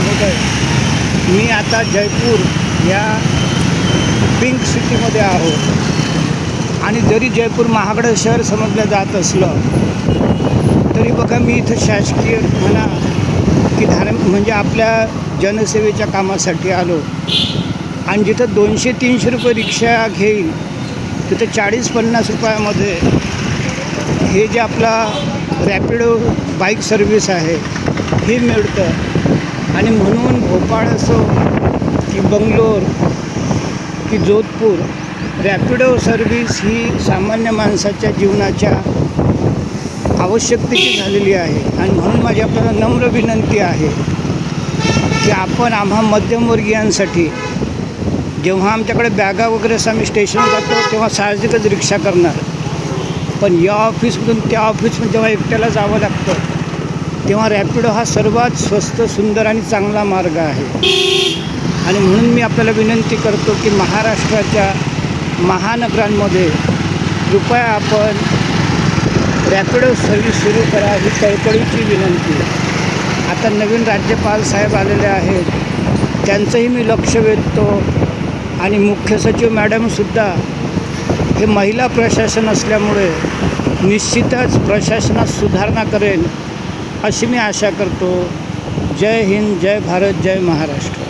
महोदय, मी आता जयपूर या पिंक सिटीमध्ये आहोत आणि जरी जयपूर महागडं शहर समजलं जात असलं तरी बघा मी इथं शासकीय म्हणा की म्हणजे आपल्या जनसेवेच्या कामासाठी आलो आणि जिथं 200-300 रुपये रिक्षा घेईल तिथं 40-50 रुपयामध्ये हे जे आपला रॅपिडो बाईक सर्व्हिस आहे हे मिळतं. आणि म्हणून भोपाळ असो की बंगलोर की जोधपूर, रॅपिडो सर्व्हिस ही सामान्य माणसाच्या जीवनाच्या आवश्यकतेची झालेली आहे. आणि म्हणून माझी आपल्याला नम्र विनंती आहे की आपण आम्हा मध्यमवर्गीयांसाठी जेव्हा आमच्याकडे बॅगा वगैरे असं आम्ही स्टेशनवर जातो तेव्हा साहजिकच रिक्षा करणार, पण या ऑफिसमधून त्या ऑफिसमध्ये जेव्हा एकट्याला जावं लागतं तेव्हा रॅपिडो हा सर्वात स्वस्त, सुंदर आणि चांगला मार्ग आहे. आणि म्हणून मी आपल्याला विनंती करतो की महाराष्ट्राच्या महानगरांमध्ये कृपया आपण रॅपिडो सर्व्हिस सुरू करा, ही कळकळीची विनंती. आता नवीन राज्यपाल साहेब आलेले आहेत, त्यांचंही मी लक्ष वेधतो आणि मुख्य सचिव मॅडमसुद्धा हे महिला प्रशासन असल्यामुळे निश्चितच प्रशासनात सुधारणा करेल अशी मी आशा करतो. जय हिंद, जय भारत, जय महाराष्ट्र.